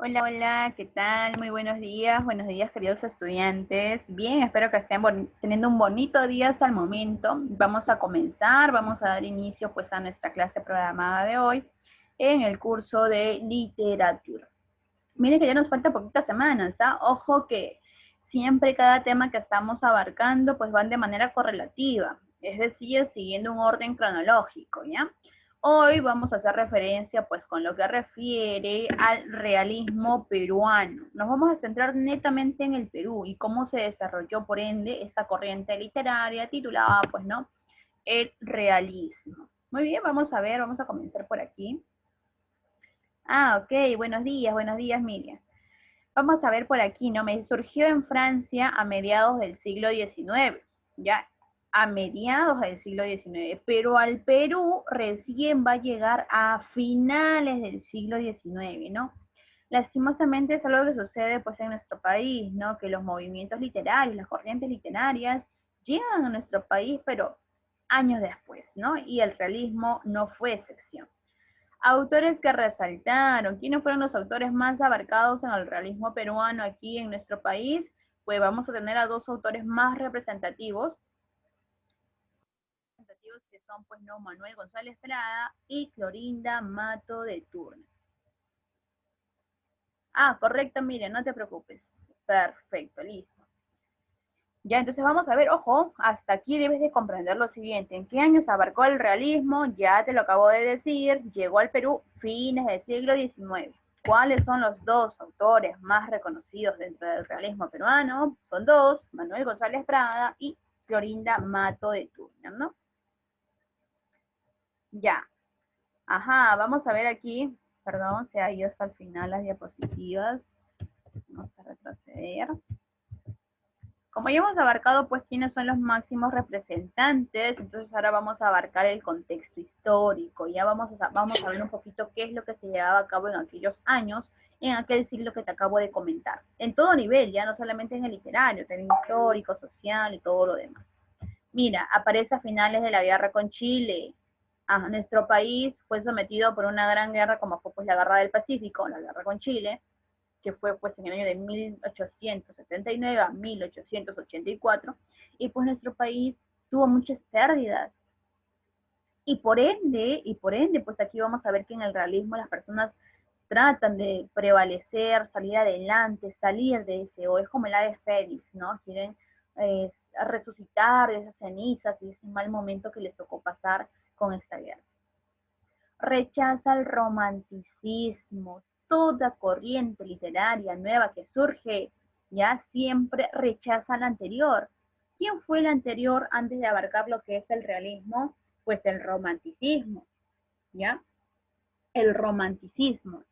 Hola, hola, ¿qué tal? Muy buenos días queridos estudiantes. Bien, espero que estén teniendo un bonito día hasta el momento. Vamos a comenzar, vamos a dar inicio pues a nuestra clase programada de hoy en el curso de literatura. Miren que ya nos falta poquitas semanas, ¿ah? Ojo que siempre cada tema que estamos abarcando pues van de manera correlativa, es decir, siguiendo un orden cronológico, ¿ya? Hoy vamos a hacer referencia pues con lo que refiere al realismo peruano. Nos vamos a centrar netamente en el Perú y cómo se desarrolló por ende esta corriente literaria titulada pues, ¿no? El realismo. Muy bien, vamos a ver, vamos a comenzar por aquí. Ok, buenos días Miriam. Vamos a ver por aquí, ¿no? Me surgió en Francia a mediados del siglo XIX, ya a mediados del siglo XIX, pero al Perú recién va a llegar a finales del siglo XIX, ¿no? Lastimosamente es algo que sucede pues en nuestro país, ¿no? Que los movimientos literarios, las corrientes literarias llegan a nuestro país, pero años después, ¿no? Y el realismo no fue excepción. Autores que resaltaron. ¿Quiénes fueron los autores más abarcados en el realismo peruano aquí en nuestro país? Pues vamos a tener a dos autores más representativos, que son pues no Manuel González Prada y Clorinda Mato de Turner. Correcto, mire, no te preocupes. Perfecto, listo. Ya, entonces vamos a ver, ojo, hasta aquí debes de comprender lo siguiente. ¿En qué años abarcó el realismo? Ya te lo acabo de decir, llegó al Perú fines del siglo XIX. ¿Cuáles son los dos autores más reconocidos dentro del realismo peruano? Son dos, Manuel González Prada y Clorinda Mato de Turner, ¿no? Ya, ajá, vamos a ver aquí, perdón, se ha ido hasta el final las diapositivas. Vamos a retroceder. Como ya hemos abarcado, pues, quiénes son los máximos representantes, entonces ahora vamos a abarcar el contexto histórico. Ya vamos a ver un poquito qué es lo que se llevaba a cabo en aquellos años, en aquel siglo que te acabo de comentar. En todo nivel, ya no solamente en el literario, también histórico, social y todo lo demás. Mira, aparece a finales de la guerra con Chile. Nuestro país fue sometido por una gran guerra como fue pues la guerra del Pacífico, la guerra con Chile, que fue pues en el año de 1879 a 1884, y pues nuestro país tuvo muchas pérdidas. Pues aquí vamos a ver que en el realismo las personas tratan de prevalecer, salir adelante, salir de ese, o es como el ave fénix, ¿no? Quieren eh, resucitar de esas cenizas y ese mal momento que les tocó pasar con esta guerra. Rechaza el romanticismo, toda corriente literaria nueva que surge, ya siempre rechaza la anterior. ¿Quién fue el anterior antes de abarcar lo que es el realismo? Pues el romanticismo, ¿ya? El romanticismo.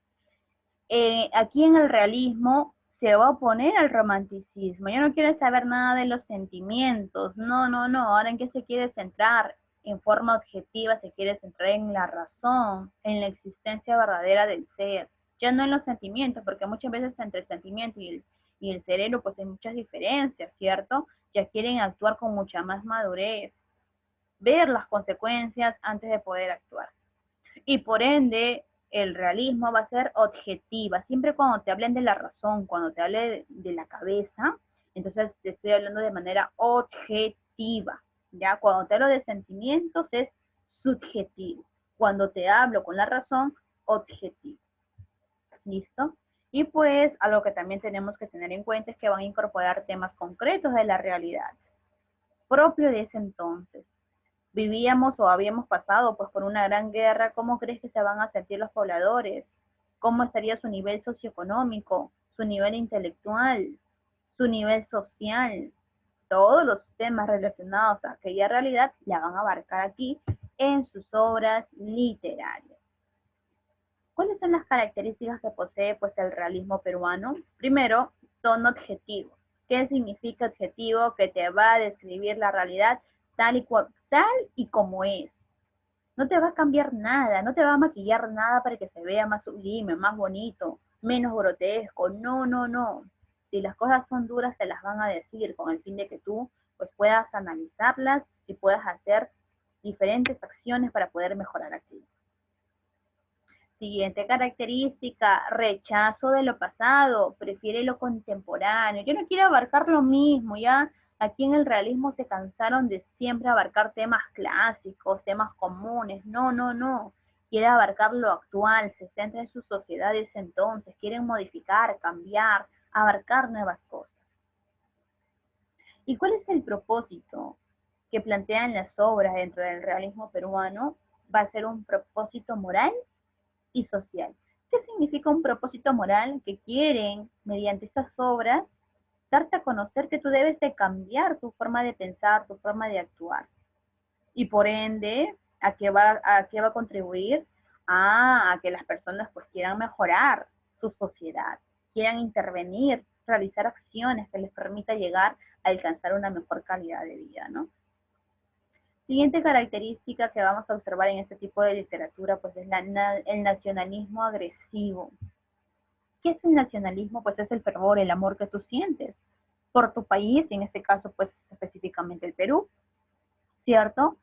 Aquí en el realismo se va a oponer al romanticismo. Ya no quiere saber nada de los sentimientos. No, no, no. Ahora en qué se quiere centrar en forma objetiva, se quiere centrar en la razón, en la existencia verdadera del ser. Ya no en los sentimientos, porque muchas veces entre el sentimiento y el cerebro pues hay muchas diferencias, ¿cierto? Ya quieren actuar con mucha más madurez, ver las consecuencias antes de poder actuar. Y por ende, el realismo va a ser objetiva. Siempre cuando te hablen de la razón, cuando te hable de la cabeza, entonces te estoy hablando de manera objetiva. Ya cuando te hablo de sentimientos es subjetivo. Cuando te hablo con la razón, objetivo. ¿Listo? Y pues algo que también tenemos que tener en cuenta es que van a incorporar temas concretos de la realidad, propio de ese entonces. Vivíamos o habíamos pasado pues por una gran guerra. ¿Cómo crees que se van a sentir los pobladores? ¿Cómo estaría su nivel socioeconómico, su nivel intelectual, su nivel social? Todos los temas relacionados a aquella realidad la van a abarcar aquí en sus obras literarias. ¿Cuáles son las características que posee pues el realismo peruano? Primero, son objetivos. ¿Qué significa objetivo? Que te va a describir la realidad tal y como es. No te va a cambiar nada, no te va a maquillar nada para que se vea más sublime, más bonito, menos grotesco. No, no, no. Si las cosas son duras, te las van a decir con el fin de que tú pues puedas analizarlas y puedas hacer diferentes acciones para poder mejorar aquello. Siguiente característica, rechazo de lo pasado, prefiere lo contemporáneo. Yo no quiero abarcar lo mismo, ya aquí en el realismo se cansaron de siempre abarcar temas clásicos, temas comunes. No, no, no. Quiere abarcar lo actual, se centra en sus sociedades entonces, quieren modificar, cambiar, abarcar nuevas cosas. ¿Y cuál es el propósito que plantean las obras dentro del realismo peruano? Va a ser un propósito moral y social. ¿Qué significa un propósito moral? Que quieren, mediante estas obras, darte a conocer que tú debes de cambiar tu forma de pensar, tu forma de actuar. Y por ende, ¿a qué va a contribuir? A que las personas pues quieran mejorar su sociedad, quieran intervenir, realizar acciones que les permita llegar a alcanzar una mejor calidad de vida, ¿no? Siguiente característica que vamos a observar en este tipo de literatura pues es el nacionalismo agresivo. ¿Qué es el nacionalismo? Pues es el fervor, el amor que tú sientes por tu país, y en este caso pues específicamente el Perú, ¿cierto?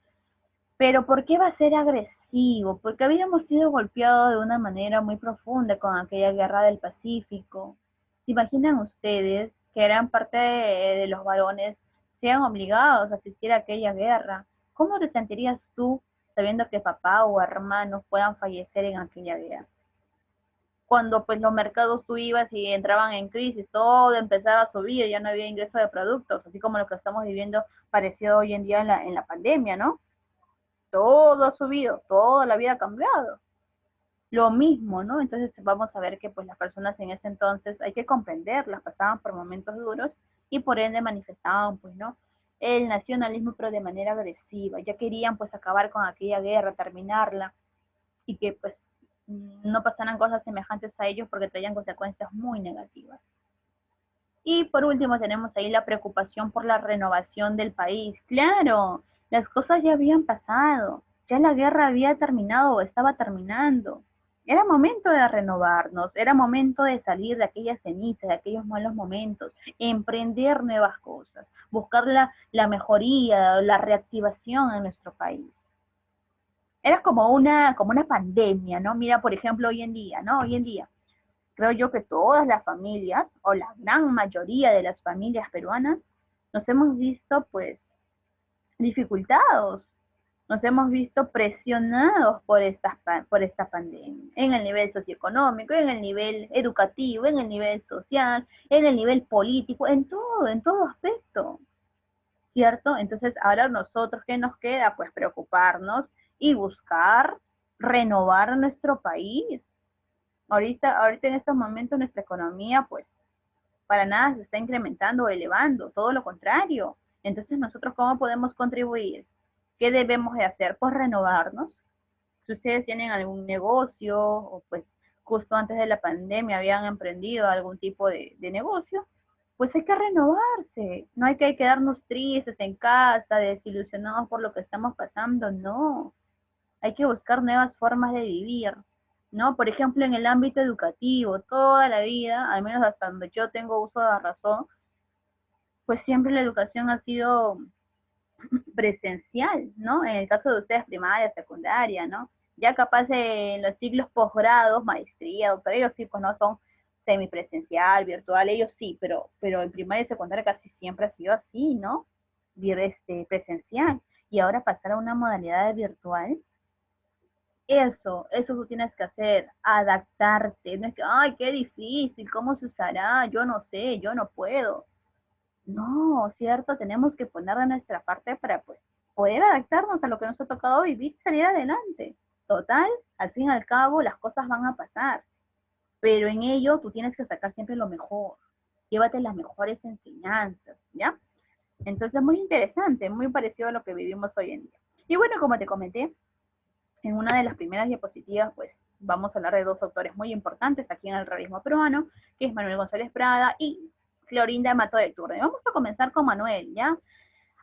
Pero ¿por qué va a ser agresivo? Porque habíamos sido golpeados de una manera muy profunda con aquella guerra del Pacífico. ¿Se imaginan ustedes que gran parte de los varones sean obligados a asistir a aquella guerra? ¿Cómo te sentirías tú sabiendo que papá o hermanos puedan fallecer en aquella guerra? Cuando pues los mercados tú ibas y entraban en crisis, todo empezaba a subir, ya no había ingreso de productos, así como lo que estamos viviendo parecido hoy en día en la pandemia, ¿no? Todo ha subido, toda la vida ha cambiado. Lo mismo, ¿no? Entonces vamos a ver que pues las personas en ese entonces hay que comprenderlas, pasaban por momentos duros y por ende manifestaban pues, ¿no? El nacionalismo pero de manera agresiva, ya querían pues acabar con aquella guerra, terminarla y que pues no pasaran cosas semejantes a ellos porque traían consecuencias muy negativas. Y por último tenemos ahí la preocupación por la renovación del país. Claro, las cosas ya habían pasado, ya la guerra había terminado o estaba terminando. Era momento de renovarnos, era momento de salir de aquellas cenizas, de aquellos malos momentos, emprender nuevas cosas, buscar la mejoría, la reactivación en nuestro país. Era como una pandemia, ¿no? Mira, por ejemplo, hoy en día, ¿no? Hoy en día creo yo que todas las familias, o la gran mayoría de las familias peruanas, nos hemos visto pues dificultados, nos hemos visto presionados por esta pandemia, en el nivel socioeconómico, en el nivel educativo, en el nivel social, en el nivel político, en todo aspecto, ¿cierto? Entonces ahora nosotros, ¿qué nos queda? Pues preocuparnos y buscar renovar nuestro país. Ahorita en estos momentos nuestra economía, pues, para nada se está incrementando o elevando, todo lo contrario. Entonces, ¿nosotros cómo podemos contribuir? ¿Qué debemos de hacer? Pues renovarnos. Si ustedes tienen algún negocio o pues justo antes de la pandemia habían emprendido algún tipo de negocio, pues hay que renovarse. No hay que quedarnos tristes en casa, desilusionados por lo que estamos pasando, no. Hay que buscar nuevas formas de vivir, ¿no? Por ejemplo, en el ámbito educativo, toda la vida, al menos hasta donde yo tengo uso de la razón, pues siempre la educación ha sido presencial, ¿no? En el caso de ustedes, primaria, secundaria, ¿no? Ya capaz en los ciclos posgrados, maestría, doctorado, ellos sí, pues no son semipresencial, virtual, ellos sí, pero en primaria y secundaria casi siempre ha sido así, ¿no? Presencial. Y ahora pasar a una modalidad de virtual, eso tú tienes que hacer, adaptarte. No es que, ay, qué difícil, ¿cómo se usará? Yo no sé, yo no puedo. No, ¿cierto? Tenemos que poner de nuestra parte para pues poder adaptarnos a lo que nos ha tocado vivir y salir adelante. Total, al fin y al cabo las cosas van a pasar, pero en ello tú tienes que sacar siempre lo mejor. Llévate las mejores enseñanzas, ¿ya? Entonces, muy interesante, muy parecido a lo que vivimos hoy en día. Y bueno, como te comenté, en una de las primeras diapositivas, pues vamos a hablar de dos autores muy importantes aquí en el realismo peruano, que es Manuel González Prada y Florinda Mato de Turne. Vamos a comenzar con Manuel, ¿ya?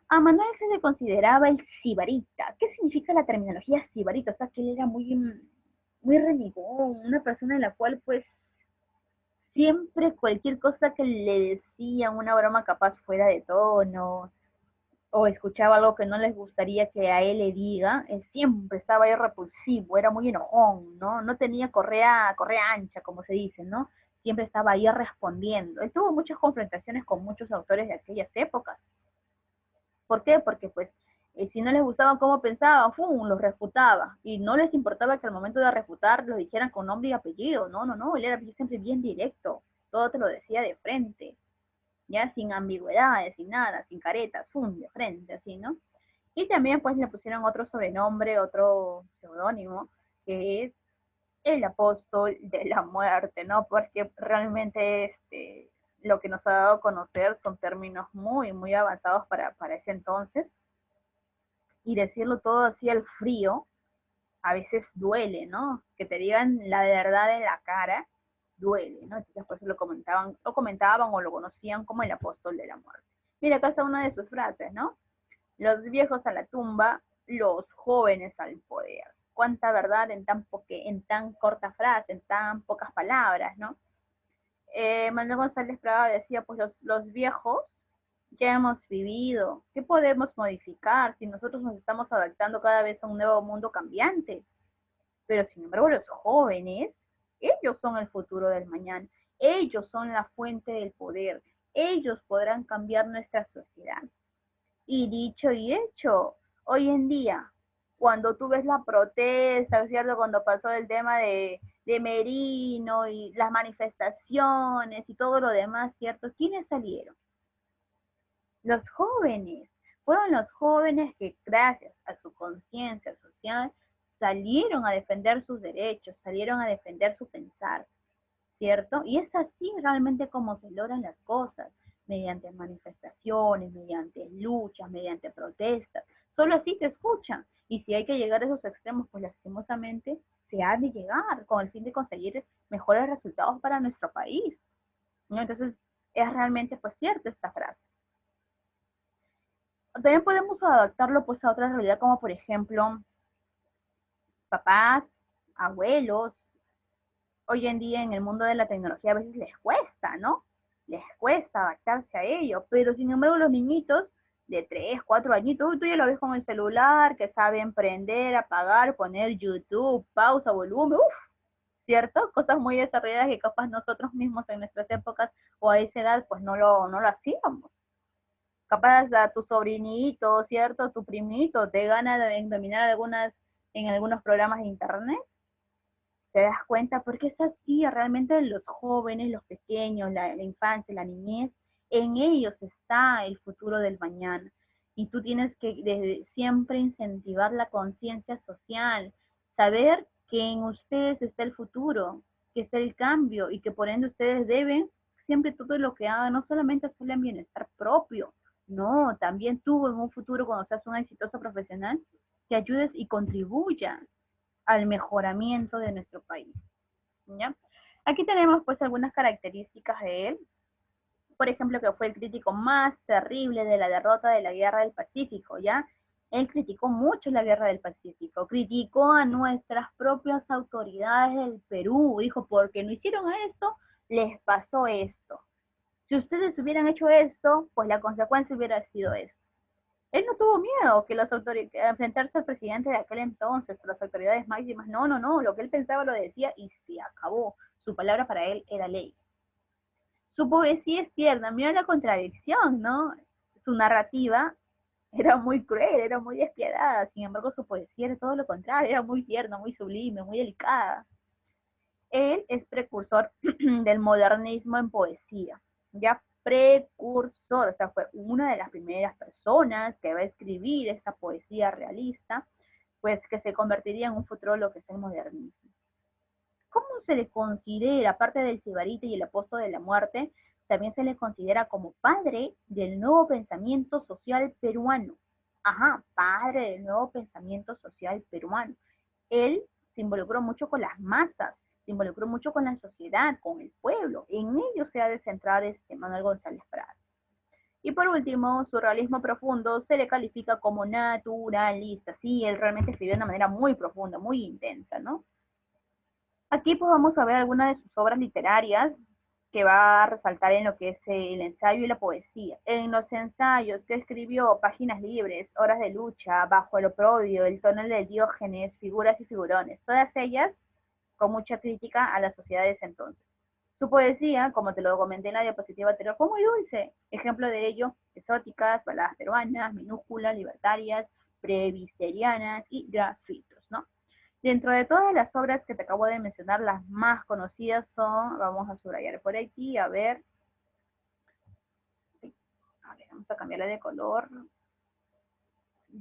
A Manuel se le consideraba el sibarita. ¿Qué significa la terminología sibarita? O sea, que él era muy renegón, una persona en la cual, pues, siempre cualquier cosa que le decían, una broma capaz fuera de tono, o escuchaba algo que no les gustaría que a él le diga, él siempre estaba ahí repulsivo, era muy enojón, ¿no? No tenía correa ancha, como se dice, ¿no? Siempre estaba ahí respondiendo. Él tuvo muchas confrontaciones con muchos autores de aquellas épocas. ¿Por qué? Porque pues si no les gustaba cómo pensaban, ¡fum!, los refutaba. Y no les importaba que al momento de refutar los dijeran con nombre y apellido. No, no, no, él era siempre bien directo. Todo te lo decía de frente, ya sin ambigüedades, sin nada, sin caretas, ¡fum!, de frente, así, ¿no? Y también pues le pusieron otro sobrenombre, otro seudónimo, que es el apóstol de la muerte, ¿no? Porque realmente lo que nos ha dado a conocer son términos muy, muy avanzados para ese entonces. Y decirlo todo así al frío, a veces duele, ¿no? Que te digan la verdad en la cara, duele, ¿no? Entonces por eso lo comentaban o lo conocían como el apóstol de la muerte. Mira, acá está una de sus frases, ¿no? Los viejos a la tumba, los jóvenes al poder. Cuánta verdad en tan corta frase, en tan pocas palabras, ¿no? Manuel González Prada decía, pues los viejos ya hemos vivido, ¿qué podemos modificar si nosotros nos estamos adaptando cada vez a un nuevo mundo cambiante? Pero sin embargo los jóvenes, ellos son el futuro del mañana, ellos son la fuente del poder, ellos podrán cambiar nuestra sociedad. Y dicho y hecho, hoy en día, cuando tú ves la protesta, ¿cierto? Cuando pasó el tema de Merino y las manifestaciones y todo lo demás, ¿cierto? ¿Quiénes salieron? Los jóvenes. Fueron los jóvenes que gracias a su conciencia social salieron a defender sus derechos, salieron a defender su pensar, ¿cierto? Y es así realmente como se logran las cosas, mediante manifestaciones, mediante luchas, mediante protestas. Solo así se escuchan. Y si hay que llegar a esos extremos, pues lastimosamente se ha de llegar con el fin de conseguir mejores resultados para nuestro país, ¿no? Entonces, es realmente pues cierto esta frase. También podemos adaptarlo pues a otra realidad como por ejemplo papás, abuelos. Hoy en día en el mundo de la tecnología a veces les cuesta, ¿no? Les cuesta adaptarse a ello, pero sin embargo los niñitos de 3, 4 añitos, tú ya lo ves con el celular, que saben prender, apagar, poner YouTube, pausa, volumen, uff, ¿cierto? Cosas muy desarrolladas que capaz nosotros mismos en nuestras épocas o a esa edad pues no lo hacíamos. Capaz a tu sobrinito, ¿cierto? Tu primito te gana de dominar en algunos programas de internet, te das cuenta porque es así, realmente los jóvenes, los pequeños, la infancia, la niñez, en ellos está el futuro del mañana. Y tú tienes que desde siempre incentivar la conciencia social, saber que en ustedes está el futuro, que está el cambio y que por ende ustedes deben siempre todo lo que hagan, no solamente hacerle en bienestar propio, no, también tú en un futuro cuando seas un exitoso profesional, que ayudes y contribuyas al mejoramiento de nuestro país, ¿ya? Aquí tenemos pues algunas características de él, por ejemplo, que fue el crítico más terrible de la derrota de la Guerra del Pacífico, ¿ya? Él criticó mucho la Guerra del Pacífico, criticó a nuestras propias autoridades del Perú, dijo, porque no hicieron esto, les pasó esto. Si ustedes hubieran hecho esto, pues la consecuencia hubiera sido esto. Él no tuvo miedo que enfrentarse al presidente de aquel entonces, a las autoridades máximas. No, no, no. Lo que él pensaba lo decía y se acabó. Su palabra para él era ley. Su poesía es tierna. Mira la contradicción, ¿no? Su narrativa era muy cruel, era muy despiadada. Sin embargo, su poesía era todo lo contrario. Era muy tierna, muy sublime, muy delicada. Él es precursor del modernismo en poesía. Ya precursor, o sea, fue una de las primeras personas que va a escribir esta poesía realista, pues que se convertiría en un futuro lo que es el modernismo. ¿Cómo se le considera, aparte del Sibarita y el apóstol de la muerte, también se le considera como padre del nuevo pensamiento social peruano? Ajá, padre del nuevo pensamiento social peruano. Él se involucró mucho con las masas, se involucró mucho con la sociedad, con el pueblo. En ello se ha de centrar Manuel González Prada. Y por último, su realismo profundo se le califica como naturalista. Sí, él realmente escribió de una manera muy profunda, muy intensa, ¿no? Aquí pues vamos a ver algunas de sus obras literarias. que va a resaltar en lo que es el ensayo y la poesía. En los ensayos que escribió, Páginas Libres, Horas de Lucha, Bajo el Oprobio, El Tonel de Diógenes, Figuras y Figurones, todas ellas con mucha crítica a la sociedad de ese entonces. Su poesía, como te lo comenté en la diapositiva anterior, fue muy dulce. Ejemplo de ello, exóticas, baladas peruanas, minúsculas, libertarias, previsterianas y grafitos, ¿no? Dentro de todas las obras que te acabo de mencionar, las más conocidas son, vamos a subrayar por aquí, a ver, vamos a cambiarla de color,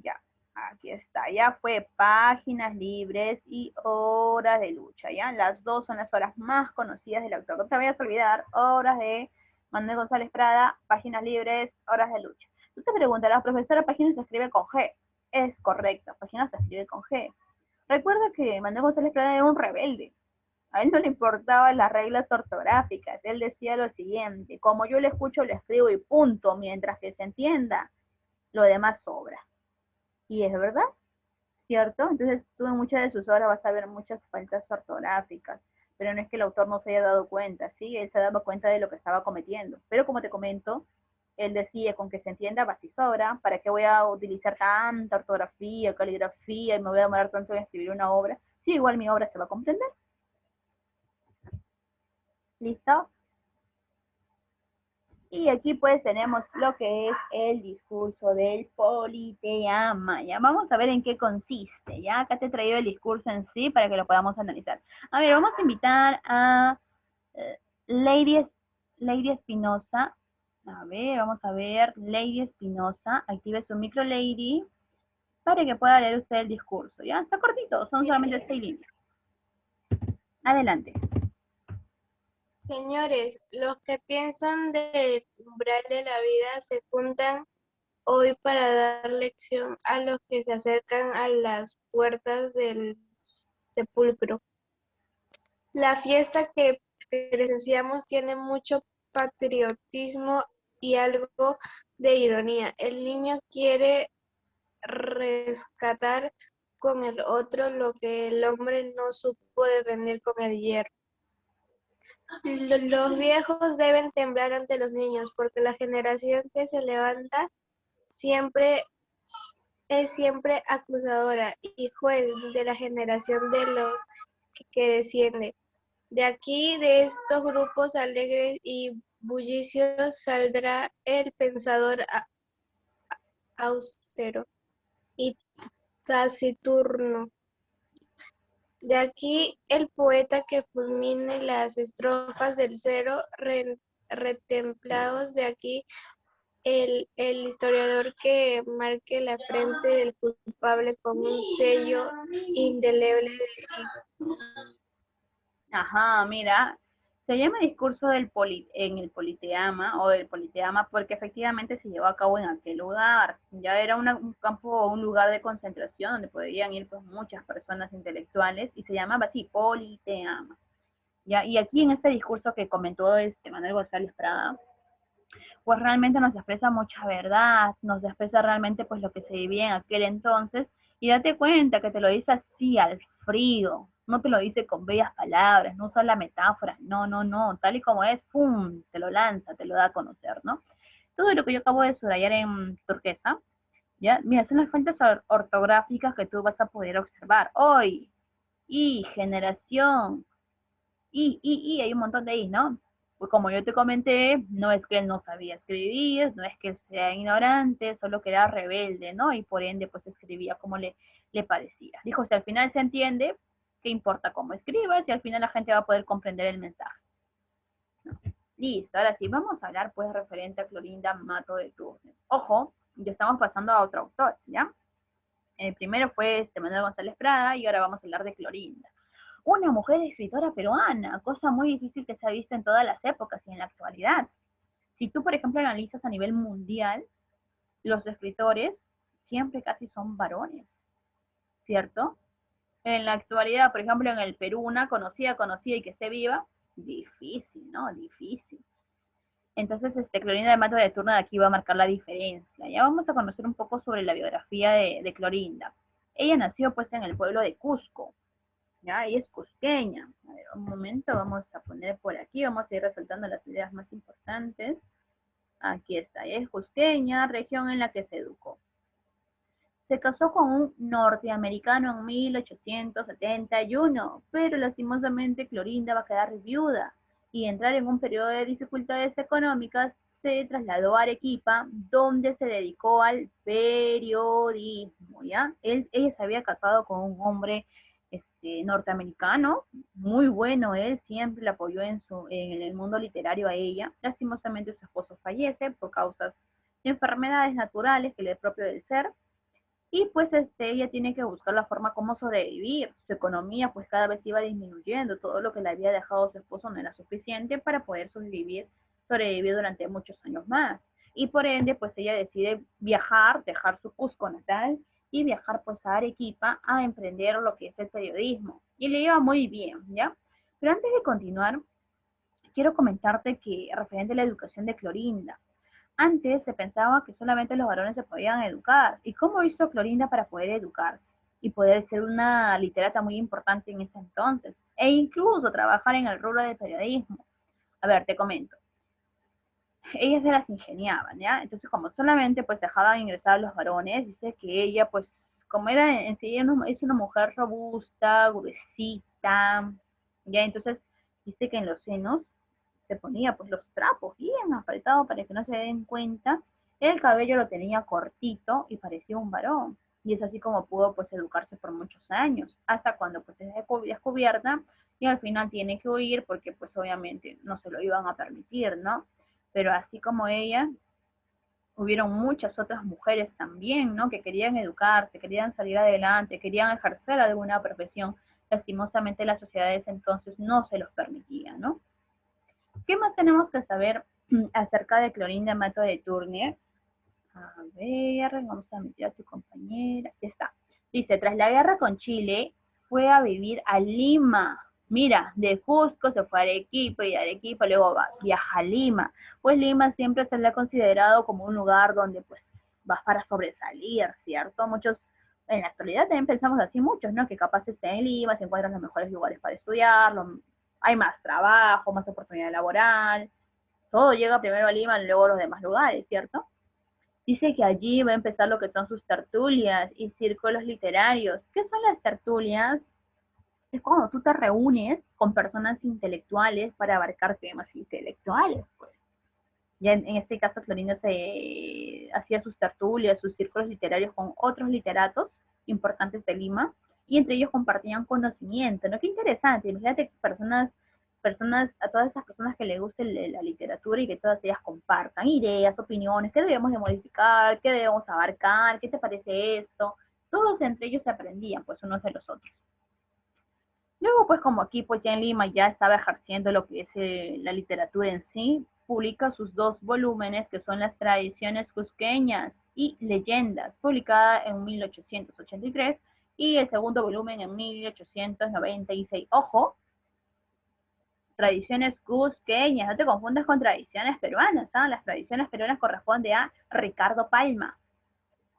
ya, aquí está, ya fue Páginas Libres y Horas de Lucha, ya, las dos son las obras más conocidas del autor. No te vayas a olvidar, obras de Manuel González Prada, Páginas Libres, Horas de Lucha. Tú te preguntarás, profesora, Páginas se escribe con G. Es correcto, Páginas se escribe con G. Recuerda que Manuel González Prada era un rebelde. A él no le importaban las reglas ortográficas. Él decía lo siguiente: como yo le escucho, le escribo y punto, mientras que se entienda, lo demás sobra. Y es verdad, ¿cierto? Entonces tú en muchas de sus obras vas a ver muchas faltas ortográficas, pero no es que el autor no se haya dado cuenta, ¿sí? Él se daba cuenta de lo que estaba cometiendo. Pero como te comento, él decía, con que se entienda basta y sobra. ¿Para qué voy a utilizar tanta ortografía, caligrafía, y me voy a demorar tanto en escribir una obra? Sí, igual mi obra se va a comprender. ¿Listo? Y aquí pues tenemos lo que es el discurso del politeama. Ya vamos a ver en qué consiste. Ya acá te he traído el discurso en sí para que lo podamos analizar. A ver, vamos a invitar a Lady, Lady Espinosa. A ver, vamos a ver, Lady Espinosa. Active su micro, Lady, para que pueda leer usted el discurso. Ya está cortito, son solamente 6 líneas. Adelante. Señores, los que piensan del umbral de la vida se juntan hoy para dar lección a los que se acercan a las puertas del sepulcro. La fiesta que presenciamos tiene mucho patriotismo y algo de ironía. El niño quiere rescatar con el otro lo que el hombre no supo defender con el hierro. Los viejos deben temblar ante los niños, porque la generación que se levanta siempre es siempre acusadora y juez de la generación de los que desciende. De aquí, de estos grupos alegres y bullicios, saldrá el pensador austero y taciturno. De aquí el poeta que fulmine las estrofas del cero retemplados. De aquí el historiador que marque la frente del culpable con un sello indeleble. Ajá, mira, se llama discurso en el Politeama o del Politeama porque efectivamente se llevó a cabo en aquel lugar. Ya era un campo, un lugar de concentración donde podían ir pues muchas personas intelectuales y se llamaba así, Politeama. Ya, y aquí en este discurso que comentó Manuel González Prada, pues realmente nos expresa mucha verdad, nos expresa realmente pues lo que se vivía en aquel entonces, y date cuenta que te lo dice así al frío, no te lo dice con bellas palabras, no usa la metáfora, no, no, no, tal y como es, ¡pum!, te lo lanza, te lo da a conocer, ¿no? Todo lo que yo acabo de subrayar en turquesa, ¿ya? Mira, son las fuentes ortográficas que tú vas a poder observar. Hoy, y, generación, hay un montón de I, ¿no? Pues como yo te comenté, no es que él no sabía escribir, no es que sea ignorante, solo que era rebelde, ¿no? Y por ende, pues escribía como le parecía. Dijo, si al final se entiende, ¿qué importa cómo escribas? Y al final la gente va a poder comprender el mensaje. ¿No? Listo, ahora sí, vamos a hablar pues referente a Clorinda Mato de Turnes. Ojo, ya estamos pasando a otro autor, ¿ya? El primero fue Manuel González Prada y ahora vamos a hablar de Clorinda. Una mujer escritora peruana, cosa muy difícil que se ha visto en todas las épocas y en la actualidad. Si tú, por ejemplo, analizas a nivel mundial, los escritores siempre casi son varones, ¿cierto? En la actualidad, por ejemplo, en el Perú, una conocida y que esté viva, difícil, ¿no? Difícil. Entonces, Clorinda de Mato de Turno de aquí va a marcar la diferencia. Ya vamos a conocer un poco sobre la biografía de Clorinda. Ella nació pues en el pueblo de Cusco, ¿ya? Ella es cusqueña. A ver, un momento, vamos a poner por aquí, vamos a ir resaltando las ideas más importantes. Aquí está, ella es cusqueña, región en la que se educó. Se casó con un norteamericano en 1871, pero lastimosamente Clorinda va a quedar viuda y entrar en un periodo de dificultades económicas, se trasladó a Arequipa, donde se dedicó al periodismo, ¿ya? Ella se había casado con un hombre norteamericano, muy bueno él, siempre le apoyó en el mundo literario a ella. Lastimosamente su esposo fallece por causas de enfermedades naturales que le es propio del ser, y pues ella tiene que buscar la forma como sobrevivir. Su economía pues cada vez iba disminuyendo, todo lo que le había dejado su esposo no era suficiente para poder sobrevivir durante muchos años más. Y por ende pues ella decide viajar, dejar su Cusco natal y viajar pues a Arequipa a emprender lo que es el periodismo. Y le iba muy bien, ¿ya? Pero antes de continuar, quiero comentarte que referente a la educación de Clorinda, antes se pensaba que solamente los varones se podían educar. ¿Y cómo hizo Clorinda para poder educarse y poder ser una literata muy importante en ese entonces? E incluso trabajar en el rubro del periodismo. A ver, te comento. Ellas se las ingeniaban, ¿ya? Entonces, como solamente pues dejaban ingresar a los varones, dice que ella pues, como era en sí, es una mujer robusta, gruesita, ¿ya? Entonces, dice que en los senos se ponía pues los trapos bien apretados para que no se den cuenta. El cabello lo tenía cortito y parecía un varón. Y es así como pudo pues educarse por muchos años, hasta cuando pues es descubierta y al final tiene que huir porque pues obviamente no se lo iban a permitir, ¿no? Pero así como ella, hubieron muchas otras mujeres también, ¿no? Que querían educarse, querían salir adelante, querían ejercer alguna profesión. Lastimosamente la sociedad de ese entonces no se los permitía, ¿no? ¿Qué más tenemos que saber acerca de Clorinda Mato de Tournier? A ver, vamos a meter a tu compañera. Ya está. Dice, tras la guerra con Chile, fue a vivir a Lima. Mira, de Cusco se fue a Arequipa y de Arequipa luego viaja a Lima. Pues Lima siempre se le ha considerado como un lugar donde pues vas para sobresalir, ¿cierto? Muchos, en la actualidad también pensamos así muchos, ¿no? Que capaz estén en Lima, se encuentran los mejores lugares para estudiar, hay más trabajo, más oportunidad laboral. Todo llega primero a Lima y luego a los demás lugares, ¿cierto? Dice que allí va a empezar lo que son sus tertulias y círculos literarios. ¿Qué son las tertulias? Es cuando tú te reúnes con personas intelectuales para abarcar temas intelectuales, pues. Ya en este caso, Clorinda se hacía sus tertulias, sus círculos literarios con otros literatos importantes de Lima, y entre ellos compartían conocimiento, ¿no? Qué interesante, imagínate a todas esas personas que les guste la literatura y que todas ellas compartan ideas, opiniones, qué debemos de modificar, qué debemos abarcar, qué te parece esto. Todos entre ellos se aprendían, pues, unos de los otros. Luego, pues como aquí, pues ya en Lima ya estaba ejerciendo lo que es la literatura en sí, publica sus dos volúmenes, que son Las tradiciones cusqueñas y Leyendas, publicada en 1883, y el segundo volumen en 1896. Ojo, tradiciones cusqueñas, no te confundas con tradiciones peruanas, ¿ah? Las tradiciones peruanas corresponden a Ricardo Palma,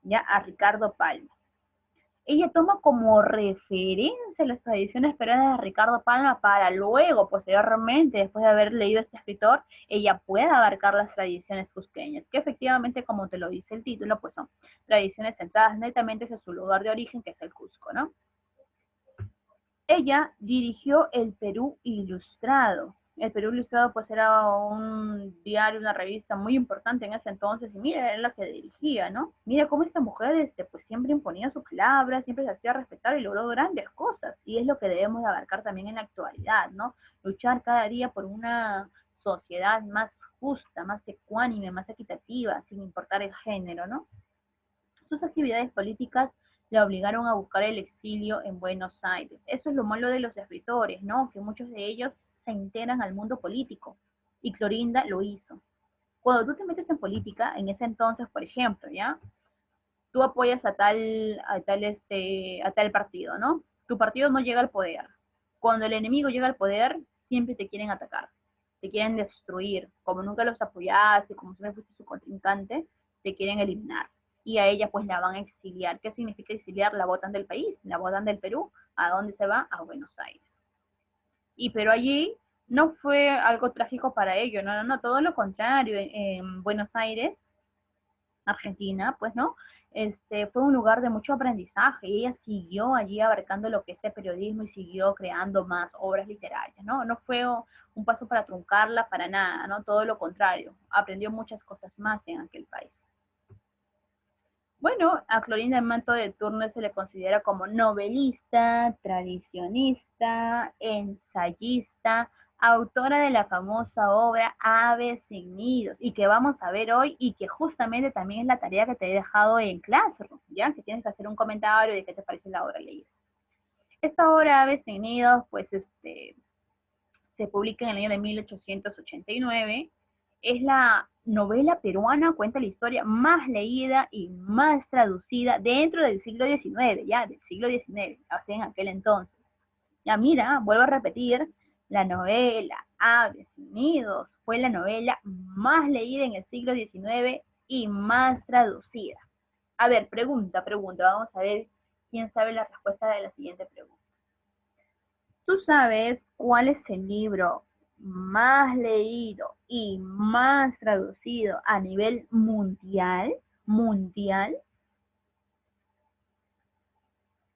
ya a Ricardo Palma. Ella toma como referencia las tradiciones peruanas de Ricardo Palma para luego, posteriormente, después de haber leído a este escritor, ella pueda abarcar las tradiciones cusqueñas, que efectivamente, como te lo dice el título, pues son tradiciones centradas netamente hacia su lugar de origen, que es el Cusco, ¿no? Ella dirigió el Perú Ilustrado. El Perú Ilustrado pues era un diario, una revista muy importante en ese entonces, y mira, era la que dirigía, ¿no? Mira cómo esta mujer pues siempre imponía su palabra, siempre se hacía respetar y logró grandes cosas, y es lo que debemos de abarcar también en la actualidad, ¿no? Luchar cada día por una sociedad más justa, más ecuánime, más equitativa, sin importar el género, ¿no? Sus actividades políticas le obligaron a buscar el exilio en Buenos Aires. Eso es lo malo de los escritores, ¿no? Que muchos de ellos se integran al mundo político. Y Clorinda lo hizo. Cuando tú te metes en política, en ese entonces, por ejemplo, ¿ya? Tú apoyas a tal partido, ¿no? Tu partido no llega al poder. Cuando el enemigo llega al poder, siempre te quieren atacar, te quieren destruir. Como nunca los apoyaste, como siempre fuiste su contrincante, te quieren eliminar. y a ella pues la van a exiliar. ¿Qué significa exiliar? La botan del país, la botan del Perú. ¿A dónde se va? A Buenos Aires. Y pero allí no fue algo trágico para ellos, no, no, no, todo lo contrario. En Buenos Aires, Argentina, pues no, fue un lugar de mucho aprendizaje y ella siguió allí abarcando lo que es el periodismo y siguió creando más obras literarias, ¿no? No fue un paso para truncarla, para nada, ¿no? Todo lo contrario, aprendió muchas cosas más en aquel país. Bueno, a Clorinda Manto de Turner se le considera como novelista, tradicionista, ensayista, autora de la famosa obra Aves sin nidos, y que vamos a ver hoy, y que justamente también es la tarea que te he dejado en Classroom, ¿ya? Que tienes que hacer un comentario de qué te parece la obra leída. Esta obra Aves sin nidos, pues se publica en el año de 1889, es la novela peruana, cuenta la historia más leída y más traducida dentro del siglo XIX, ya, del siglo XIX, así en aquel entonces. Ya mira, vuelvo a repetir, la novela Aves sin nidos fue la novela más leída en el siglo XIX y más traducida. A ver, pregunta, vamos a ver quién sabe la respuesta de la siguiente pregunta. ¿Tú sabes cuál es el libro más leído y más traducido a nivel mundial? Mundial.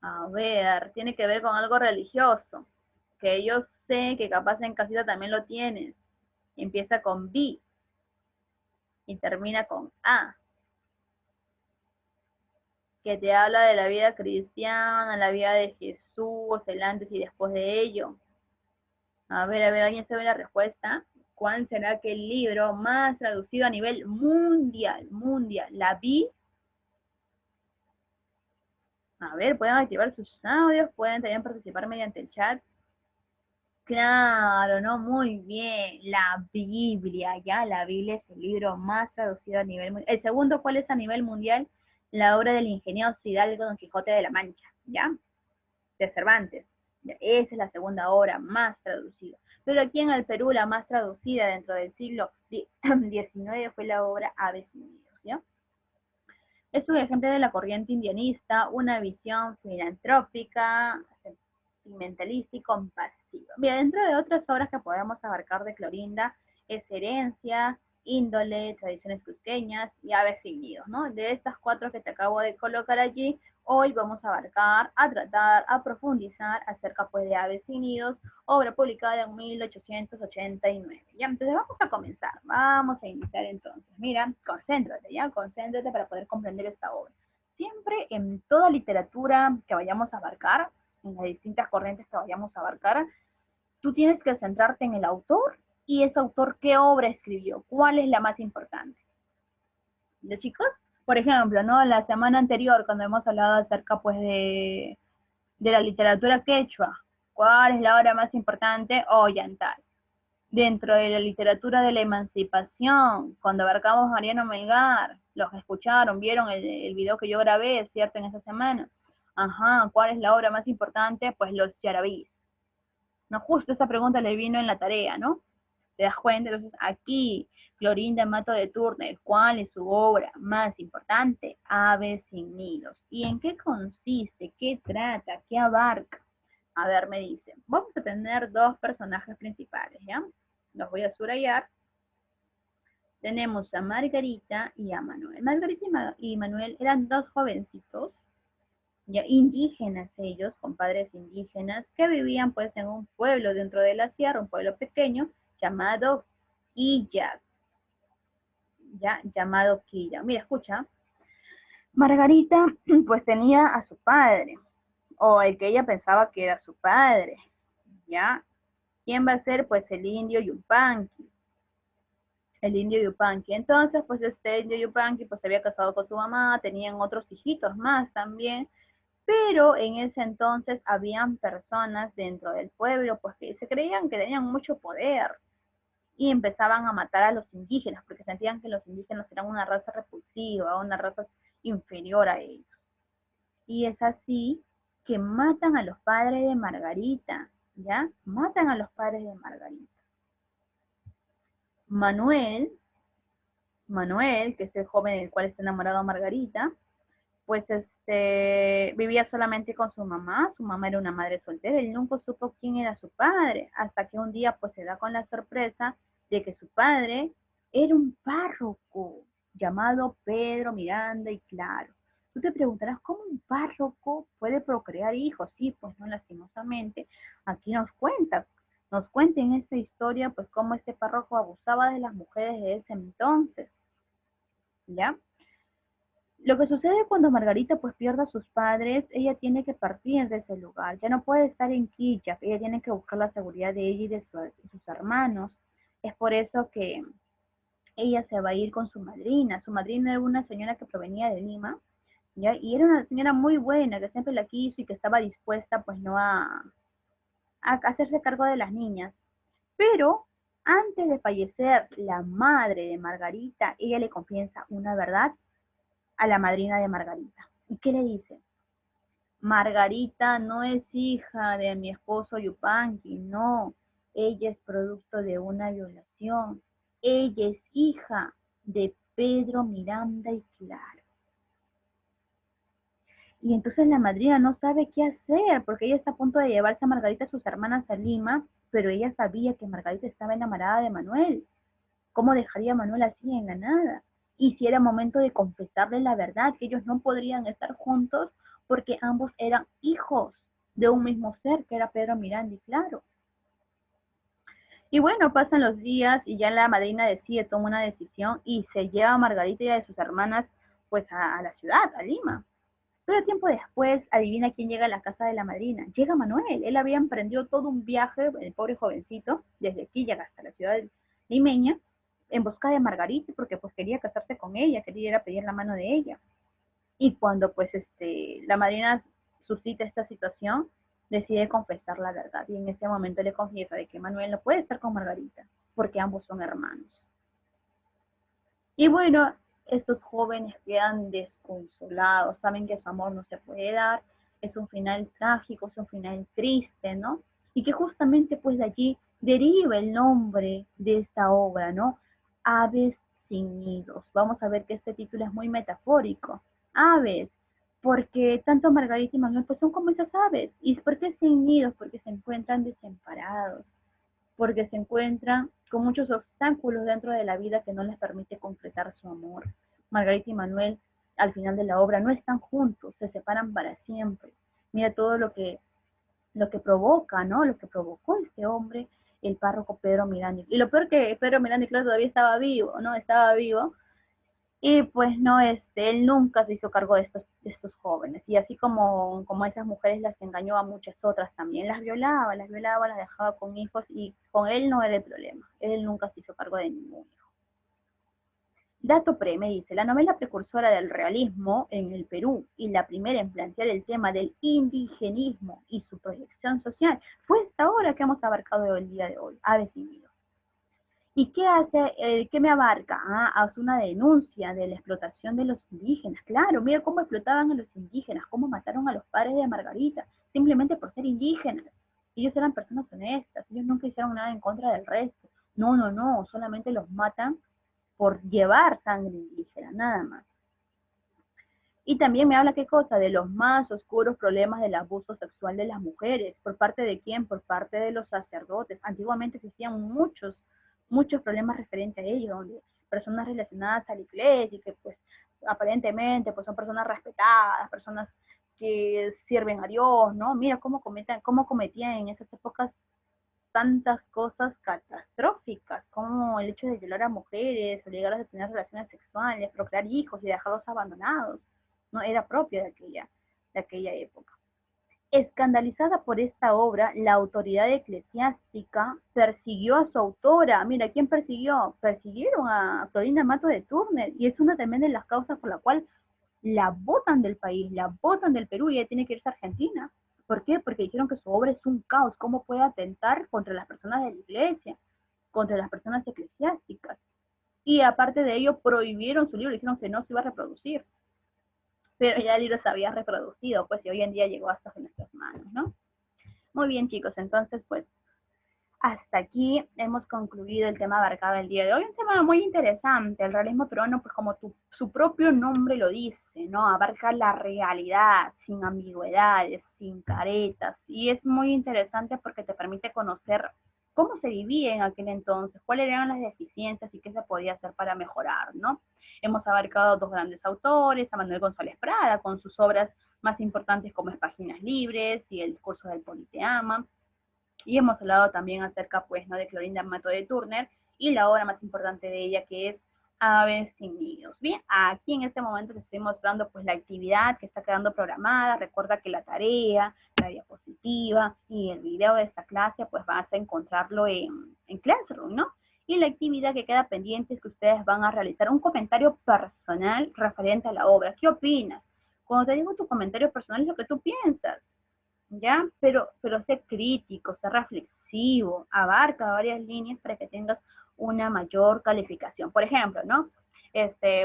A ver, tiene que ver con algo religioso, que yo sé que capaz en casita también lo tienes. Empieza con B y termina con A, que te habla de la vida cristiana, la vida de Jesús, el antes y después de ello. A ver, ¿alguien sabe la respuesta? ¿Cuál será que el libro más traducido a nivel mundial? Mundial. ¿La vi? A ver, pueden activar sus audios, pueden también participar mediante el chat. Claro, ¿no? Muy bien. La Biblia, ya. La Biblia es el libro más traducido a nivel mundial. El segundo, ¿cuál es a nivel mundial? La obra del ingenioso Hidalgo Don Quijote de la Mancha, ¿ya? De Cervantes. Esa es la segunda obra más traducida. Pero aquí en el Perú la más traducida dentro del siglo XIX fue la obra Aves sin nidos, ¿ya? Es un ejemplo de la corriente indianista, una visión filantrópica, sentimentalista y compasiva. Bien, dentro de otras obras que podemos abarcar de Clorinda es Herencia, Índole, Tradiciones Cusqueñas y Aves sin nidos, ¿no? De estas cuatro que te acabo de colocar allí, hoy vamos a abarcar, a tratar, a profundizar acerca pues de Aves sin nidos, obra publicada en 1889. Ya, entonces vamos a iniciar entonces. Mira, concéntrate, ¿ya? Concéntrate para poder comprender esta obra. Siempre en toda literatura que vayamos a abarcar, en las distintas corrientes que vayamos a abarcar, tú tienes que centrarte en el autor y ese autor qué obra escribió, cuál es la más importante. ¿De chicos? Por ejemplo, ¿no? La semana anterior, cuando hemos hablado acerca pues de la literatura quechua, ¿cuál es la obra más importante? Ollantay. Dentro de la literatura de la emancipación, cuando abarcamos a Mariano Melgar, los escucharon, vieron el video que yo grabé, ¿cierto? En esa semana. Ajá, ¿cuál es la obra más importante? Pues Los Yarabís. No, justo esa pregunta le vino en la tarea, ¿no? ¿Te das cuenta? Entonces, aquí, Clorinda Mato de Turner, ¿cuál es su obra más importante? Aves sin nidos. ¿Y en qué consiste? ¿Qué trata? ¿Qué abarca? A ver, me dice, vamos a tener dos personajes principales, ¿ya? Los voy a subrayar. Tenemos a Margarita y a Manuel. Margarita y Manuel eran dos jovencitos, ya indígenas ellos, con padres indígenas, que vivían pues en un pueblo dentro de la sierra, un pueblo pequeño, llamado Quilla, ya, llamado Quilla. Mira, escucha, Margarita pues tenía a su padre, o el que ella pensaba que era su padre, ¿ya? ¿Quién va a ser? Pues el indio Yupanqui. El indio Yupanqui. Entonces, pues este indio Yupanqui pues se había casado con su mamá, tenían otros hijitos más también, pero en ese entonces habían personas dentro del pueblo pues que se creían que tenían mucho poder y empezaban a matar a los indígenas porque sentían que los indígenas eran una raza repulsiva, una raza inferior a ellos. Y es así que matan a los padres de Margarita, ¿ya? Matan a los padres de Margarita. Manuel Manuel, que es el joven del cual está enamorado Margarita, pues vivía solamente con su mamá era una madre soltera, él nunca supo quién era su padre, hasta que un día pues se da con la sorpresa de que su padre era un párroco llamado Pedro Miranda y Claro. Tú te preguntarás, ¿cómo un párroco puede procrear hijos? Sí, pues no, lastimosamente, aquí nos cuenta en esta historia pues cómo este párroco abusaba de las mujeres de ese entonces, ¿ya? Lo que sucede cuando Margarita pues pierde a sus padres, ella tiene que partir de ese lugar, ya no puede estar en Quilla, ella tiene que buscar la seguridad de ella y de sus hermanos. Es por eso que ella se va a ir con su madrina era una señora que provenía de Lima, ¿ya? Y era una señora muy buena, que siempre la quiso y que estaba dispuesta pues no a hacerse cargo de las niñas. Pero antes de fallecer la madre de Margarita, ella le confiesa una verdad a la madrina de Margarita. ¿Y qué le dice? Margarita no es hija de mi esposo Yupanqui, no. Ella es producto de una violación. Ella es hija de Pedro Miranda y Claro. Y entonces la madrina no sabe qué hacer, porque ella está a punto de llevarse a Margarita y sus hermanas a Lima, pero ella sabía que Margarita estaba enamorada de Manuel. ¿Cómo dejaría a Manuel así en la nada? Y si era momento de confesarle la verdad, que ellos no podrían estar juntos porque ambos eran hijos de un mismo ser, que era Pedro Miranda y Claro. Y bueno, pasan los días y ya la madrina decide, toma una decisión y se lleva a Margarita y a sus hermanas pues a la ciudad, a Lima. Pero tiempo después, adivina quién llega a la casa de la madrina. Llega Manuel. Él había emprendido todo un viaje, el pobre jovencito, desde aquí llega hasta la ciudad limeña, en busca de Margarita, porque pues quería casarse con ella, quería ir a pedir la mano de ella. Y cuando pues la madrina suscita esta situación, decide confesar la verdad. Y en ese momento le confiesa de que Manuel no puede estar con Margarita, porque ambos son hermanos. Y bueno, estos jóvenes quedan desconsolados, saben que su amor no se puede dar, es un final trágico, es un final triste, ¿no? Y que justamente pues de allí deriva el nombre de esta obra, ¿no? Aves sin nidos. Vamos a ver que este título es muy metafórico. Aves, porque tanto Margarita y Manuel pues son como esas aves. ¿Y por qué sin nidos? Porque se encuentran desamparados, porque se encuentran con muchos obstáculos dentro de la vida que no les permite concretar su amor. Margarita y Manuel, al final de la obra, no están juntos, se separan para siempre. Mira todo lo que provoca, ¿no? Lo que provocó este hombre, el párroco Pedro Miranda. Y lo peor que Pedro Miranda, claro, todavía estaba vivo, ¿no? Estaba vivo, y pues no, él nunca se hizo cargo de estos jóvenes. Y así como esas mujeres las engañó a muchas otras también. Las violaba, las dejaba con hijos y con él no era el problema. Él nunca se hizo cargo de ningún hijo. Dato pre, me dice, la novela precursora del realismo en el Perú y la primera en plantear el tema del indigenismo y su proyección social fue esta obra que hemos abarcado el día de hoy, Aves y Nidos. ¿Y qué hace, qué me abarca? Hace una denuncia de la explotación de los indígenas. Claro, mira cómo explotaban a los indígenas, cómo mataron a los padres de Margarita, simplemente por ser indígenas. Ellos eran personas honestas, ellos nunca hicieron nada en contra del resto. No, no, no, solamente los matan por llevar sangre indígena, nada más. Y también me habla, ¿qué cosa? De los más oscuros problemas del abuso sexual de las mujeres. ¿Por parte de quién? Por parte de los sacerdotes. Antiguamente existían muchos problemas referentes a ello, donde personas relacionadas a la iglesia y que pues aparentemente pues son personas respetadas, personas que sirven a Dios, ¿no? Mira cómo cometían en esas épocas tantas cosas catastróficas, como el hecho de violar a mujeres, obligarlas a tener relaciones sexuales, procrear hijos y dejarlos abandonados. No era propio de aquella época. Escandalizada por esta obra, la autoridad eclesiástica persiguió a su autora. Mira, ¿quién persiguió? Persiguieron a Clorinda Mato de Turner, y es una también de las causas por la cual la botan del país, la botan del Perú y ella tiene que irse a Argentina. ¿Por qué? Porque dijeron que su obra es un caos. ¿Cómo puede atentar contra las personas de la iglesia, contra las personas eclesiásticas? Y aparte de ello, prohibieron su libro, dijeron que no se iba a reproducir. Pero ya el libro se había reproducido, pues, y hoy en día llegó hasta nuestras manos, ¿no? Muy bien, chicos, entonces, pues, Hasta aquí hemos concluido el tema abarcado el día de hoy. Un tema muy interesante. El realismo peruano, pues como su propio nombre lo dice, ¿no? Abarca la realidad, sin ambigüedades, sin caretas. Y es muy interesante porque te permite conocer cómo se vivía en aquel entonces, cuáles eran las deficiencias y qué se podía hacer para mejorar, ¿no? Hemos abarcado dos grandes autores, a Manuel González Prada, con sus obras más importantes como es Páginas Libres y El discurso del Politeama. Y hemos hablado también acerca, pues, ¿no? de Clorinda Mato de Turner y la obra más importante de ella, que es Aves sin nidos. Bien, aquí en este momento te estoy mostrando, pues, la actividad que está quedando programada. Recuerda que la tarea, la diapositiva y el video de esta clase, pues, vas a encontrarlo en Classroom, ¿no? Y la actividad que queda pendiente es que ustedes van a realizar un comentario personal referente a la obra. ¿Qué opinas? Cuando te digo tu comentario personal es lo que tú piensas. ¿Ya? Pero sé crítico, sé reflexivo, abarca varias líneas para que tengas una mayor calificación. Por ejemplo, ¿no?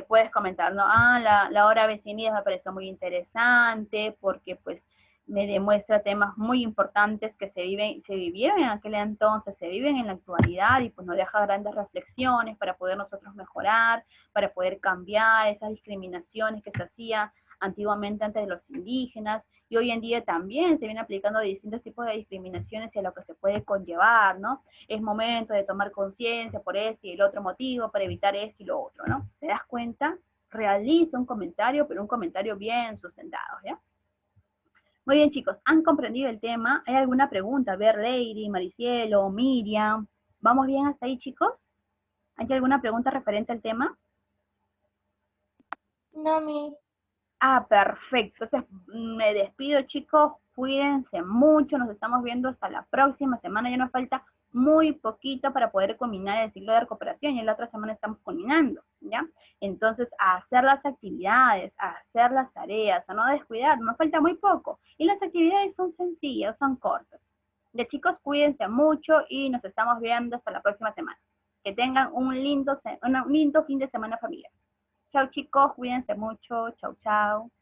Puedes comentar, ¿no? La hora vecinida me pareció muy interesante porque pues me demuestra temas muy importantes que se vivieron en aquel entonces, se viven en la actualidad y pues nos deja grandes reflexiones para poder nosotros mejorar, para poder cambiar esas discriminaciones que se hacían antiguamente antes de los indígenas y hoy en día también se viene aplicando distintos tipos de discriminaciones y a lo que se puede conllevar, ¿no? Es momento de tomar conciencia por este y el otro motivo para evitar esto y lo otro, ¿no? ¿Te das cuenta? Realiza un comentario, pero un comentario bien sustentado, ¿ya? Muy bien, chicos, ¿han comprendido el tema? ¿Hay alguna pregunta? A ver, Lady, Maricielo, Miriam, ¿vamos bien hasta ahí, chicos? ¿Hay alguna pregunta referente al tema? No, mi. Ah, perfecto. Entonces, me despido, chicos. Cuídense mucho. Nos estamos viendo hasta la próxima semana. Ya nos falta muy poquito para poder culminar el ciclo de recuperación. Y en la otra semana estamos culminando, ¿ya? Entonces, a hacer las actividades, a hacer las tareas, a no descuidar. Nos falta muy poco. Y las actividades son sencillas, son cortas. De chicos, cuídense mucho y nos estamos viendo hasta la próxima semana. Que tengan un lindo fin de semana familiar. Chao chicos, cuídense mucho. Chao, chao.